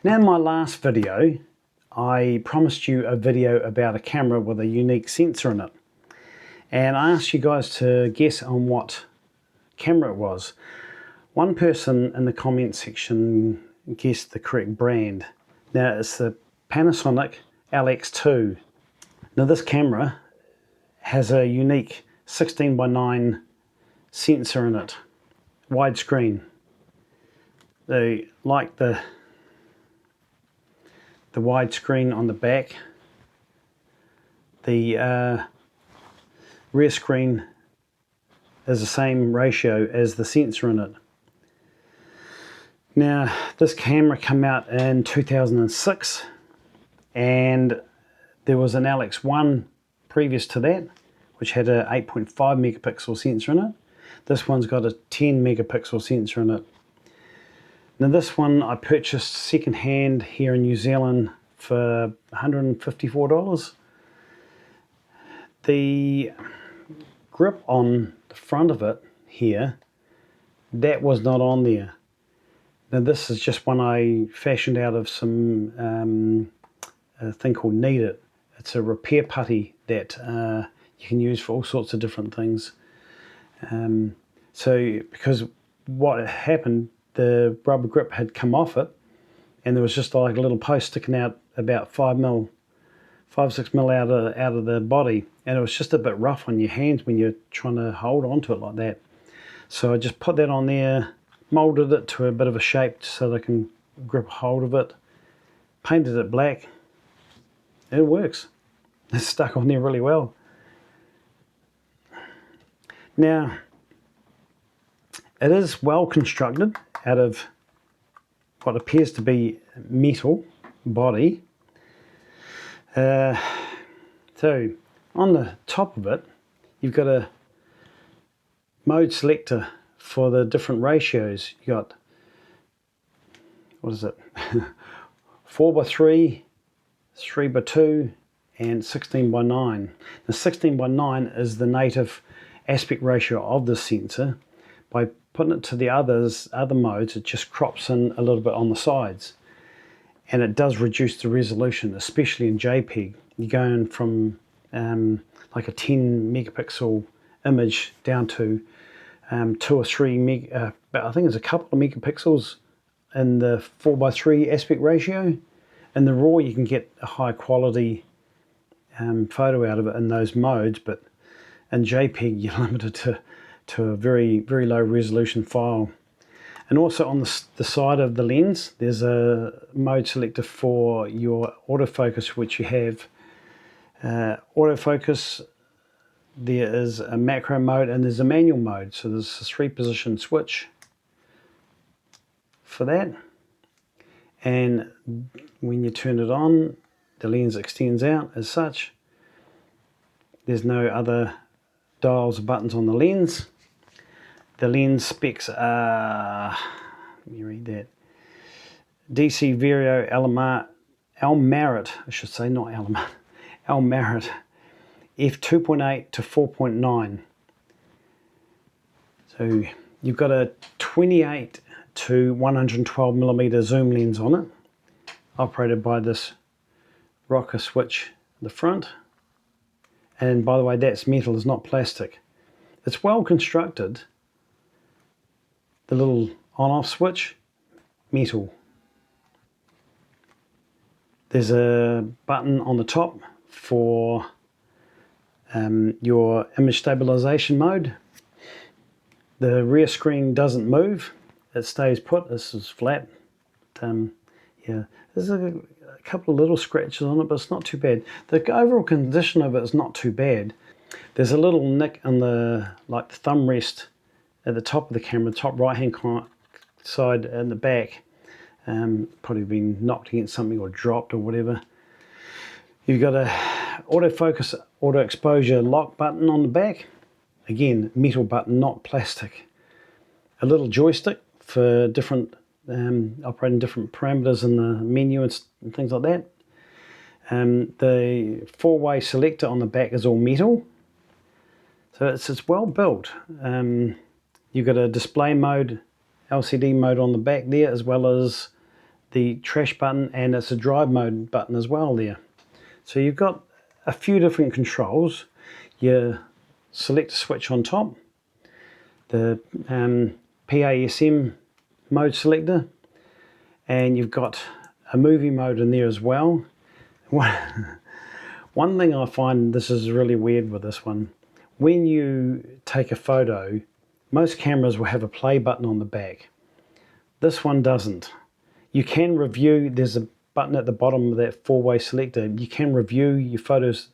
Now, in my last video, I promised you a video about a camera with a unique sensor in it. And I asked you guys to guess on what camera it was. One person in the comment section guessed the correct brand. Now, it's the Panasonic LX2. Now, this camera has a unique 16:9 sensor in it, widescreen. They like the widescreen on the back. The rear screen is the same ratio as the sensor in it. Now, this camera came out in 2006, and there was an LX1 previous to that, which had a 8.5 megapixel sensor in it. This one's got a 10 megapixel sensor in it. Now, this one I purchased second-hand here in New Zealand for $154. The grip on the front of it here, that was not on there. Now, this is just one I fashioned out of some a thing called Need It. It's a repair putty that you can use for all sorts of different things. So because what happened, the rubber grip had come off it, and there was just like a little post sticking out about 5 6 mil out of the body, and it was just a bit rough on your hands when you're trying to hold onto it like that. So I just put that on there, molded it to a bit of a shape so that I can grip hold of it, painted it black. It works. It's stuck on there really well. Now, it is well constructed out of what appears to be metal body. So on the top of it, you've got a mode selector for the different ratios. You got, what is it, 4:3, 3:2, and 16:9. The 16:9 is the native aspect ratio of the sensor. By putting it to the other modes, it just crops in a little bit on the sides, and it does reduce the resolution, especially in JPEG. You're going from like a 10 megapixel image down to 2 or 3 but I think there's a couple of megapixels in the 4:3 aspect ratio. In the RAW, you can get a high quality photo out of it in those modes, but in JPEG you're limited to a very, very low resolution file. And also on the side of the lens, there's a mode selector for your autofocus, which you have autofocus. There is a macro mode and there's a manual mode. So there's a 3-position switch for that. And when you turn it on, the lens extends out as such. There's no other dials or buttons on the lens. The lens specs are, let me read that, DC Vario Elmarit, I should say, not Elmarit, Elmarit, f2.8 to 4.9. So you've got a 28 to 112 millimeter zoom lens on it, operated by this rocker switch at the front. And by the way, that's metal, it's not plastic. It's well constructed. The little on-off switch, metal. There's a button on the top for your image stabilization mode. The rear screen doesn't move, it stays put. This is flat. Yeah, there's a couple of little scratches on it, but it's not too bad. The overall condition of it is not too bad. There's a little nick on the thumb rest at the top of the camera, the top right hand side and the back. Probably been knocked against something or dropped or whatever. You've got a autofocus, auto exposure lock button on the back. Again, metal button, not plastic. A little joystick for different operating different parameters in the menu and things like that. The 4-way selector on the back is all metal, so it's well built. You've got a display mode, LCD mode on the back there, as well as the trash button, and it's a drive mode button as well there. So you've got a few different controls. Your selector switch on top, the PASM mode selector, and you've got a movie mode in there as well. One thing I find, this is really weird with this one, when you take a photo, most cameras will have a play button on the back. This one doesn't. You can review, there's a button at the bottom of that four-way selector. You can review your photos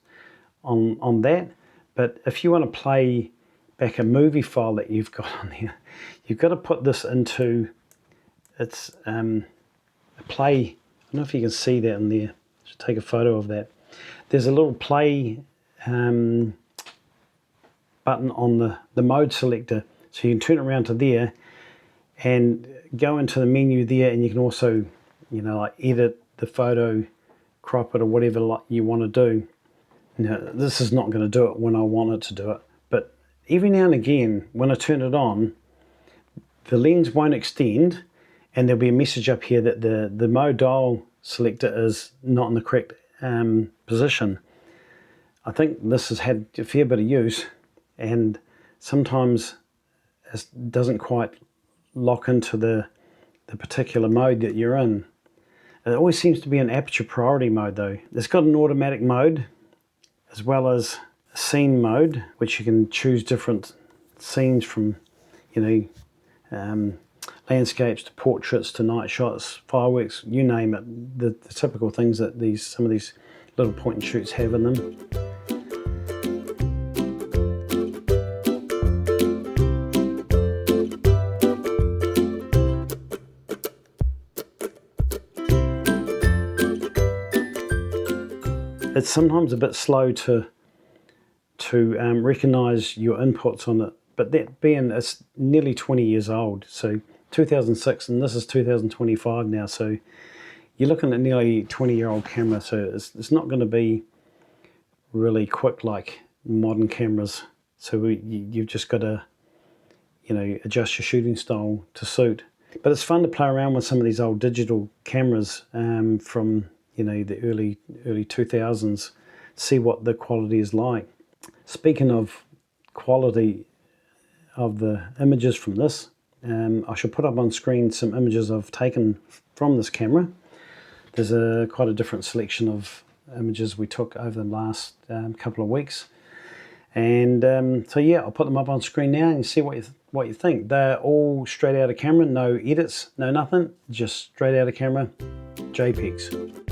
on that, but if you want to play back a movie file that you've got on there, you've got to put this into its a play. I don't know if you can see that in there. Just take a photo of that. There's a little play button on the mode selector, so you can turn it around to there and go into the menu there, and you can also, you know, like edit the photo, crop it, or whatever you want to do. Now, this is not going to do it when I want it to do it, but every now and again, when I turn it on, the lens won't extend, and there'll be a message up here that the mode dial selector is not in the correct position. I think this has had a fair bit of use, and sometimes it doesn't quite lock into the particular mode that you're in. It always seems to be an aperture priority mode though. It's got an automatic mode as well as a scene mode, which you can choose different scenes from, you know, landscapes to portraits to night shots, fireworks, you name it. The typical things that some of these little point and shoots have in them. It's sometimes a bit slow to recognize your inputs on it, but that being it's nearly 20 years old, so 2006, and this is 2025 now, so you're looking at nearly 20-year-old camera, so it's not going to be really quick like modern cameras. So you've just got to, you know, adjust your shooting style to suit. But it's fun to play around with some of these old digital cameras from, you know, the early 2000s, see what the quality is like. Speaking of quality of the images from this, I should put up on screen some images I've taken from this camera. There's quite a different selection of images we took over the last couple of weeks, and so yeah, I'll put them up on screen now and see what you think. They're all straight out of camera, no edits, no nothing, just straight out of camera JPEGs.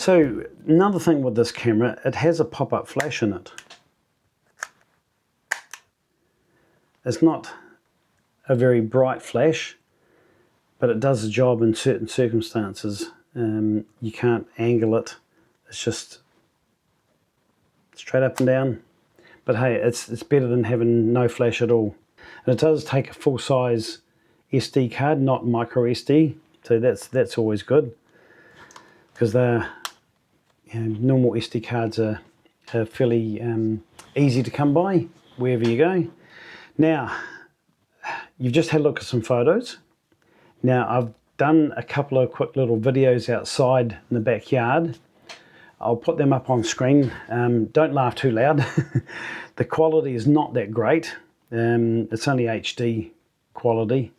So another thing with this camera, it has a pop-up flash in it. It's not a very bright flash, but it does the job in certain circumstances. You can't angle it. It's just straight up and down. But hey, it's better than having no flash at all. And it does take a full-size SD card, not micro SD. So that's always good, because they're, normal SD cards are fairly easy to come by wherever you go. Now, you've just had a look at some photos. Now, I've done a couple of quick little videos outside in the backyard. I'll put them up on screen. Don't laugh too loud. The quality is not that great. It's only HD quality.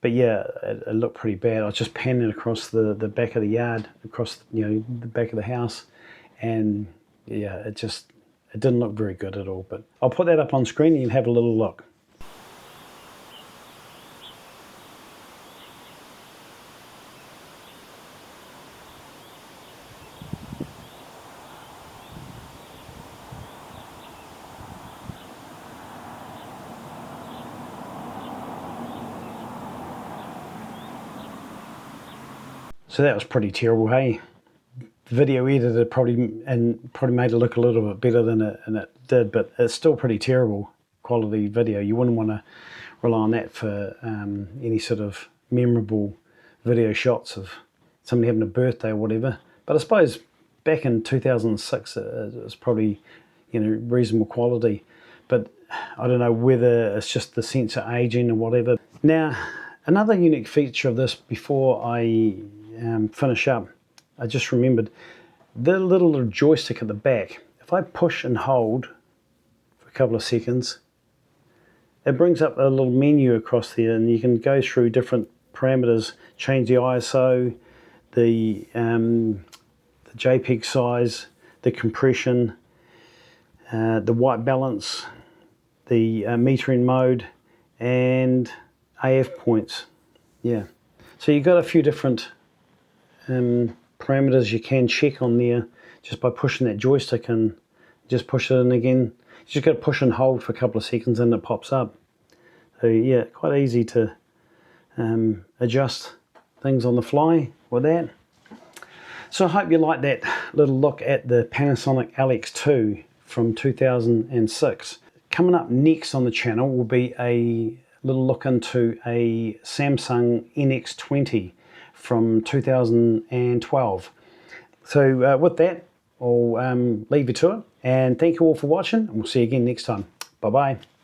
But yeah, it looked pretty bad. I was just panning across the back of the yard, across the back of the house, and yeah, it didn't look very good at all. But I'll put that up on screen and you can have a little look. So that was pretty terrible, hey? The video editor probably made it look a little bit better than it did, but it's still pretty terrible quality video. You wouldn't want to rely on that for any sort of memorable video shots of somebody having a birthday or whatever. But I suppose back in 2006 it was probably reasonable quality. But I don't know whether it's just the sensor aging or whatever. Now, another unique feature of this before I finish up, I just remembered the little joystick at the back. If I push and hold for a couple of seconds, it brings up a little menu across there, and you can go through different parameters, change the ISO, the JPEG size, the compression, the white balance, the metering mode, and AF points. Yeah, so you've got a few different parameters you can check on there just by pushing that joystick and just push it in again. You just got to push and hold for a couple of seconds and it pops up. So yeah, quite easy to adjust things on the fly with that. So I hope you like that little look at the Panasonic LX2 from 2006. Coming up next on the channel will be a little look into a Samsung NX20 from 2012. So with that, I'll leave you to it, and thank you all for watching, and we'll see you again next time. Bye bye.